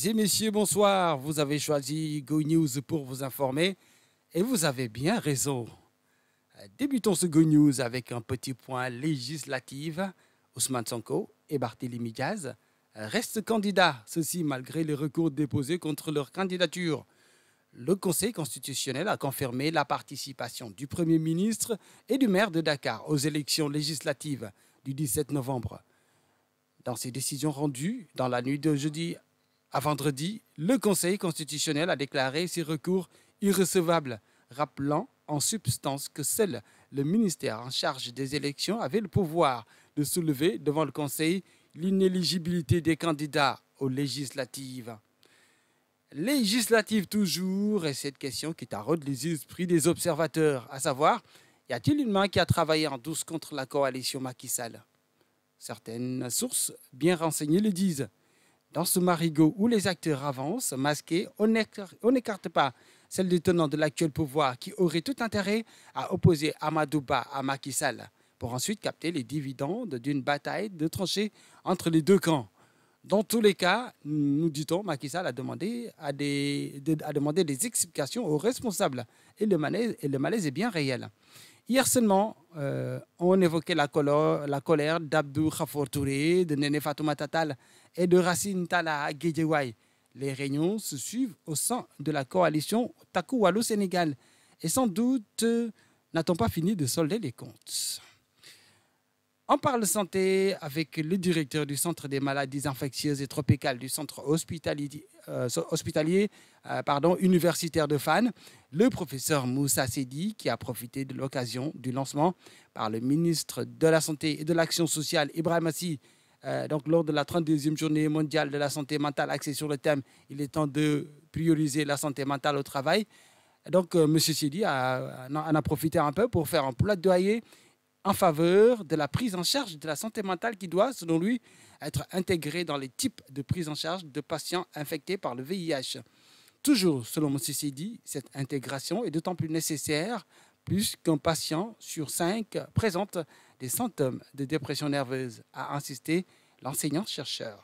et messieurs, bonsoir. Vous avez choisi Go News pour vous informer et vous avez bien raison. Débutons ce Go News avec un petit point législatif. Ousmane Sonko et Barthélémy Diaz restent candidats, ceci malgré les recours déposés contre leur candidature. Le Conseil constitutionnel a confirmé la participation du Premier ministre et du maire de Dakar aux élections législatives du 17 novembre. Dans ses décisions rendues dans la nuit de jeudi à vendredi, le Conseil constitutionnel a déclaré ces recours irrecevables, rappelant en substance que seul le ministère en charge des élections avait le pouvoir de soulever devant le Conseil l'inéligibilité des candidats aux législatives. Législative toujours, et cette question qui taraude les esprits des observateurs, à savoir, y a-t-il une main qui a travaillé en douce contre la coalition Macky Sall? Certaines sources bien renseignées le disent. Dans ce marigot où les acteurs avancent, masqués, on n'écarte pas celle des tenants de l'actuel pouvoir qui aurait tout intérêt à opposer Amadou Ba à Macky Sall pour ensuite capter les dividendes d'une bataille de tranchées entre les deux camps. Dans tous les cas, nous dit-on, Macky Sall a demandé des explications aux responsables et le malaise est bien réel. Hier seulement, on évoquait la colère d'Abdou Khafour Touré, de Néné Fatoumata Tall et de Racine Talla Guédiawaye. Les réunions se suivent au sein de la coalition Taku Wallo Sénégal. Et sans doute, n'a-t-on pas fini de solder les comptes? On parle santé avec le directeur du Centre des maladies infectieuses et tropicales du Centre hospitalier universitaire de Fann, le professeur Moussa Seydi, qui a profité de l'occasion du lancement par le ministre de la Santé et de l'Action sociale, Ibrahim Assi, lors de la 32e journée mondiale de la santé mentale axée sur le thème « Il est temps de prioriser la santé mentale au travail ». Donc, M. Seydi en a profité un peu pour faire un plaidoyer en faveur de la prise en charge de la santé mentale qui doit, selon lui, être intégrée dans les types de prise en charge de patients infectés par le VIH. Toujours, selon M. Seydi, cette intégration est d'autant plus nécessaire plus qu'un patient sur 5 présente des symptômes de dépression nerveuse, a insisté l'enseignant-chercheur.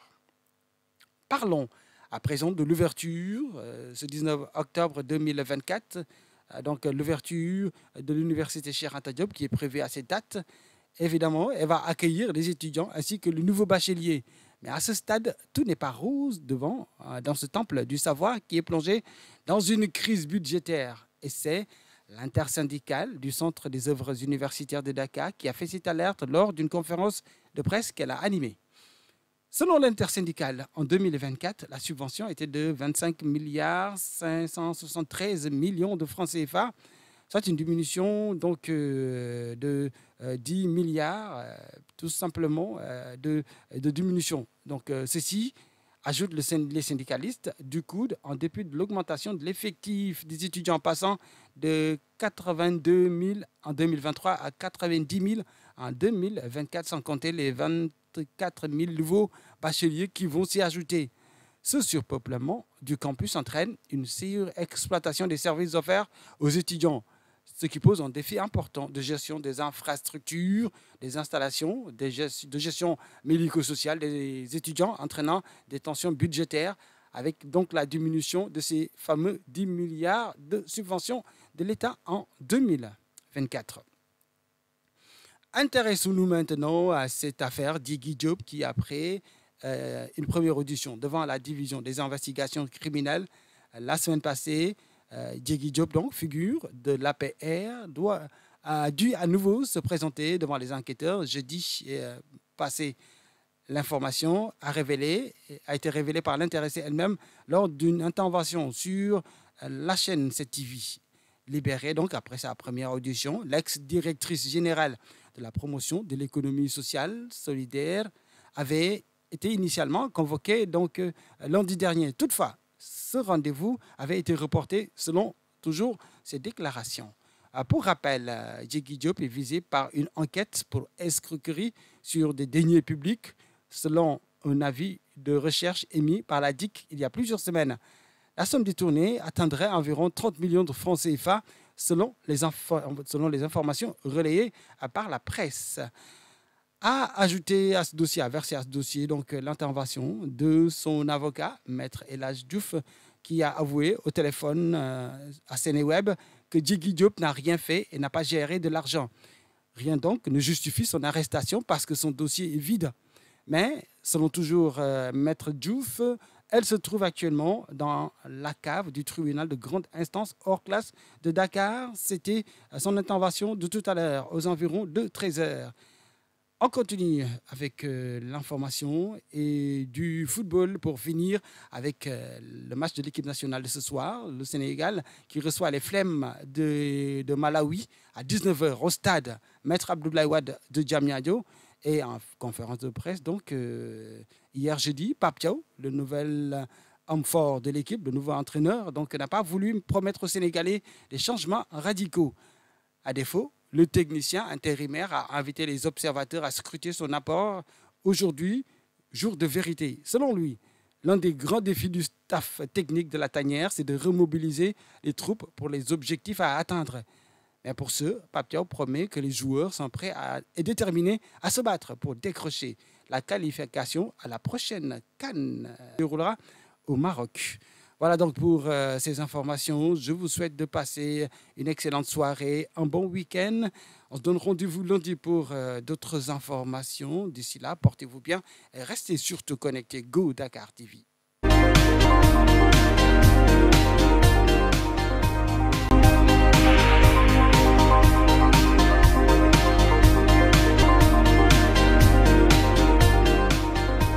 Parlons à présent de l'ouverture, ce 19 octobre 2024, l'ouverture de l'université Cheikh Anta Diop qui est prévue à cette date. Évidemment, elle va accueillir les étudiants ainsi que le nouveau bachelier. Mais à ce stade, tout n'est pas rose dans ce temple du savoir qui est plongé dans une crise budgétaire. Et c'est l'intersyndicale du Centre des œuvres universitaires de Dakar qui a fait cette alerte lors d'une conférence de presse qu'elle a animée. Selon l'intersyndicale, en 2024, la subvention était de 25 573 millions de francs CFA, soit une diminution de 10 milliards, tout simplement, de diminution. Donc, ceci, ajoute les syndicalistes, du coude en dépit de l'augmentation de l'effectif des étudiants passant de 82 000 en 2023 à 90 000 en 2024, sans compter les 24 000 nouveaux bacheliers qui vont s'y ajouter. Ce surpeuplement du campus entraîne une surexploitation des services offerts aux étudiants, ce qui pose un défi important de gestion des infrastructures, des installations, de gestion médico-sociale des étudiants, entraînant des tensions budgétaires, avec donc la diminution de ces fameux 10 milliards de subventions de l'État en 2024. Intéressons-nous maintenant à cette affaire d'Iggy Diop qui, après une première audition devant la division des investigations criminelles la semaine passée, Diégui Diop, donc, figure de l'APR, a dû à nouveau se présenter devant les enquêteurs jeudi passé. L'information a été révélée par l'intéressée elle-même lors d'une intervention sur la chaîne CTV. Libérée donc après sa première audition, l'ex-directrice générale de la promotion de l'économie sociale solidaire avait été initialement convoquée donc lundi dernier. Toutefois, ce rendez-vous avait été reporté selon toujours ses déclarations. Pour rappel, Diégui Diop est visé par une enquête pour escroquerie sur des deniers publics selon un avis de recherche émis par la DIC il y a plusieurs semaines. La somme détournée atteindrait environ 30 millions de francs CFA selon les informations relayées par la presse. a ajouté à ce dossier, a versé à ce dossier donc l'intervention de son avocat, Maître El Hadj Diouf, qui a avoué au téléphone à Sénéweb que Djigui Diop n'a rien fait et n'a pas géré de l'argent. Rien donc ne justifie son arrestation parce que son dossier est vide. Mais, selon toujours Maître Diouf, elle se trouve actuellement dans la cave du tribunal de grande instance hors classe de Dakar. C'était son intervention de tout à l'heure, aux environs de 13 heures. On continue avec l'information et du football pour finir avec le match de l'équipe nationale de ce soir, le Sénégal qui reçoit les Flemmes de Malawi à 19 heures au stade Maître Abdoulaye Wade de Diamniadio. Et en conférence de presse, donc, hier jeudi, Pape Thiaw, le nouvel homme fort de l'équipe, le nouveau entraîneur, donc n'a pas voulu promettre aux Sénégalais des changements radicaux. À défaut, le technicien intérimaire a invité les observateurs à scruter son apport aujourd'hui, jour de vérité. Selon lui, l'un des grands défis du staff technique de la tanière, c'est de remobiliser les troupes pour les objectifs à atteindre. Mais pour ce, Pape Thiaw promet que les joueurs sont prêts et déterminés à se battre pour décrocher la qualification à la prochaine CAN qui se déroulera au Maroc. Voilà donc pour ces informations. Je vous souhaite de passer une excellente soirée, un bon week-end. On se donne rendez-vous lundi pour d'autres informations. D'ici là, portez-vous bien et restez surtout connectés. Go Dakar TV.